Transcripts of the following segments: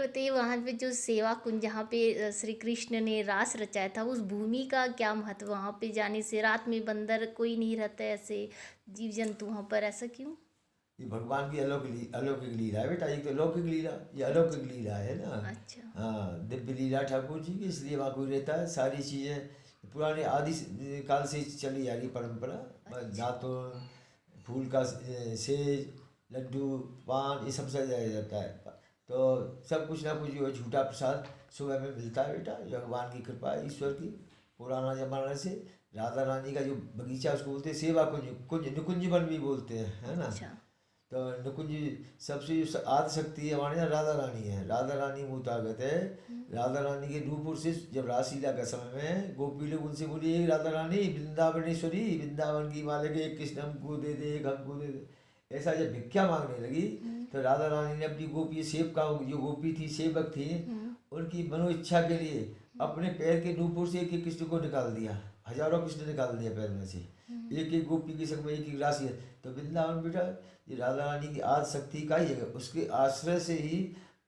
बताइए वहाँ पे जो सेवा कुंज जहाँ पे श्री कृष्ण ने रास रचाया था उस भूमि का क्या महत्व? वहाँ पे जाने से रात में बंदर कोई नहीं रहता है, ऐसे जीव जंतु वहाँ पर, ऐसा क्यों? ये भगवान की अलौकिक लीला है बेटा, ये तो लौकिक लीला, ये अलौकिक लीला है ना। अच्छा। हाँ, दिव्य लीला ठाकुर जी की, इसलिए वहाँ कोई रहता है। सारी चीज़ें पुराने काल से चली आ रही परंपरा। अच्छा। दातुन, फूल का सेज, लड्डू, पान, ये सब सजाया जाता है। तो सब कुछ ना कुछ जो है झूठा प्रसाद सुबह में मिलता है बेटा, ये भगवान की कृपा है, ईश्वर की। पुराना जमाना से राधा रानी का जो बगीचा उसको बोलते हैं सेवा कुंज, कुंज निकुंज वन भी बोलते हैं, है ना। अच्छा। तो नुकुंज सबसे जो आदि शक्ति है हमारे यहाँ राधा रानी है। राधा रानी मुतागत है। हम्म। राधा रानी के नूपुर से जब रासलीला का समय में गोपी लोग उनसे बोली, "हे राधा रानी वृंदावनेश्वरी, वृंदावन की मालिक, एक कृष्ण हमको दे दे, एक हमको दे दे।" ऐसा जब भिक्षा मांगने लगी हम्म। तो राधा रानी ने अपनी गोपी सेवका, जो गोपी थी सेवक थी, हम्म। उनकी मनो इच्छा के लिए अपने पैर के नूपुर से एक एक कृष्ण को निकाल दिया। हजारों कृष्ण निकाल दिया पैर में से। हम्म। एक एक गोपी के संग में एक एक राशि है। तो वृंदावन बेटा ये राधा रानी की आदि शक्ति का ही जगह, उसके आश्रय से ही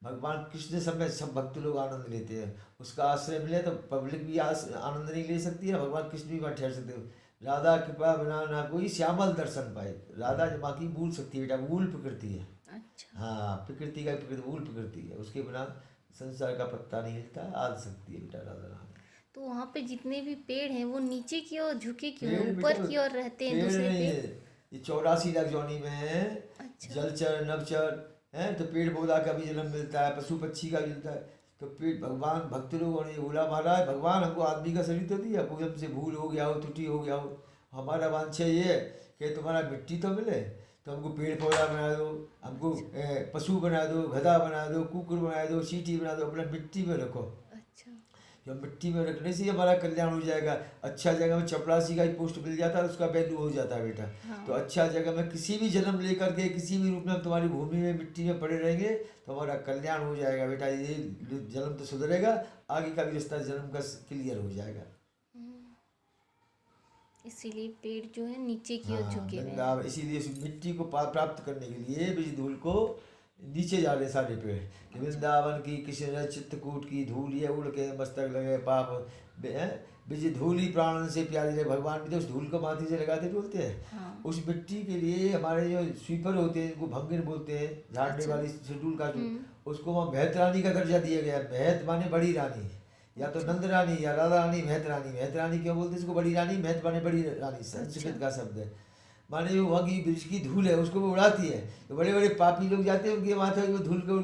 भगवान कृष्ण समय सब भक्त लोग आनंद लेते हैं। उसका आश्रय मिले तो पब्लिक भी आनंद नहीं ले सकती है, भगवान कृष्ण भी वहाँ ठहर सकते हो। राधा कृपा बिना ना कोई श्यामल दर्शन पाए। राधा जो बाकी मूल शक्ति है बेटा, मूल प्रकृति है। अच्छा। हाँ, प्रकृति का प्रकृति मूल प्रकृति है, उसके बिना संसार का पत्ता नहीं हिलता। आदि शक्ति है बेटा राधा रानी। तो वहाँ पे जितने भी पेड़ हैं वो नीचे की ओर झुके क्यों हैं? पेड़ बेटा, ऊपर की ओर रहते हैं पेड़ दूसरे नहीं पेड़? है, ये 84 लाख जोनी में है। अच्छा। जलचर नवचर है, तो पेड़ पौधा का भी जन्म मिलता है, पशु पक्षी का भी मिलता है। तो पेड़ भगवान भक्त लोगों ने बोला, महाराज भगवान हमको आदमी का शरीर तो दिया, कोई हमसे भूल हो गया हो, त्रुटि हो गया हो, हमारा वांछा ये है कि तुम्हारा मिट्टी तो मिले, तो हमको पेड़ पौधा बना दो, हमको अच्छा। पशु बना दो, गधा बना दो, कुकुर बना दो, चींटी बना दो, अपना मिट्टी में रखो। अच्छा। जब मिट्टी में रखने से ही हमारा कल्याण हो जाएगा। अच्छा जगह में चपरासी का ही पोस्ट मिल जाता है, उसका वैल्यू हो जाता है बेटा। तो हाँ। अच्छा जगह में किसी भी जन्म लेकर के किसी भी रूप में हम तुम्हारी भूमि में मिट्टी में पड़े रहेंगे तो हमारा कल्याण हो जाएगा बेटा। ये जन्म तो सुधरेगा, आगे का भी रिश्ता जन्म का क्लियर हो जाएगा। हम्म। इसीलिए पेड़ जो है नीचे की ओर हाँ, झुके हुए हैं। वृंदावन इसीलिए उस मिट्टी को प्राप्त करने के लिए बीज धूल को नीचे जा रहे सारे पेड़। कि अच्छा। वृंदावन की कृष्ण चित्रकूट की धूल ये उड़ के मस्तक लगे पाप, बीज धूल ही प्राणन से प्यारी है। भगवान भी तो उस धूल को माथे से लगाते बोलते हैं। हाँ। उस मिट्टी के लिए हमारे जो स्वीपर होते हैं, जिनको भंगिर बोलते हैं, झाड़ने अच्छा। वाली शेड्यूल कास्ट, हम्म। उसको वहाँ महत रानी का दर्जा दिया गया है। महत माने बड़ी रानी, या तो अच्छा। नंद रानी या राधा रानी। महत रानी, महत रानी क्यों बोलते हैं इसको, बड़ी रानी, महत माने बड़ी रानी, अच्छा। संस्कृत का शब्द है। माने जो वहाँ की ब्रिज की धूल है उसको वो उड़ाती है। तो बड़े बड़े पापी लोग जाते हैं उनके माथे वो धूल को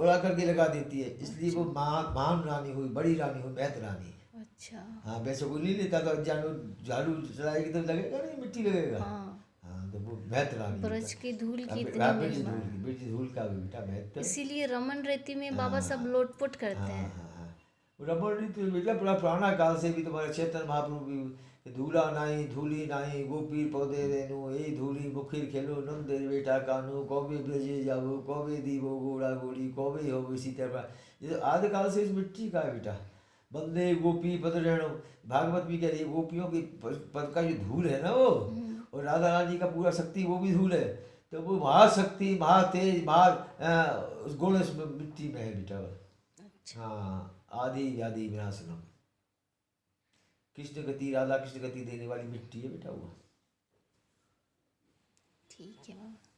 उड़ा करके लगा देती है, इसलिए वो अच्छा। महान रानी हुई, बड़ी रानी हुई, महत रानी। अच्छा। हाँ, वैसे कोई नहीं लेता तो जानो झाड़ू चलाएगी तो लगेगा नहीं, मिट्टी लगेगा। हाँ। हाँ, तो वो महत रानी होता ब्रज की धूल की है। इतनी ब्रिज महिमा। धूल की, ब्रिज धूल का भी बेटा महत्व। इसीलिए रमन रेती में बाबा सब हाँ लोटपोट करते हाँ हैं। हाँ हाँ। रमण ऋतु बेटा बड़ा पुराना काल से भी तुम्हारे चैतन्य महाप्रभु भी, धूला नाई धूली नाई गोपी पौधे रेनु, ए धूली मुखिर खेलो नंद बेटा कानू, कौवे ब्रजे जाओ, कौवे दीवो गोड़ा गोड़ी, कौवे हो इसी तरह। ये आदि काल से इस मिट्टी का है बेटा। बंदे गोपी पद रेणु, भागवत भी कह रही है गोपियों की पद का जो धूल है ना वो, हम्म। और राधा रानी का पूरा शक्ति वो भी धूल है। तो वो महाशक्ति महातेज उस गुण इस मिट्टी में है बेटा। अच्छा। हाँ, आदि व्याधि विनाशनम, कृष्ण गति, राधा कृष्ण गति देने वाली मिट्टी है बेटा वो। ठीक है बाबा।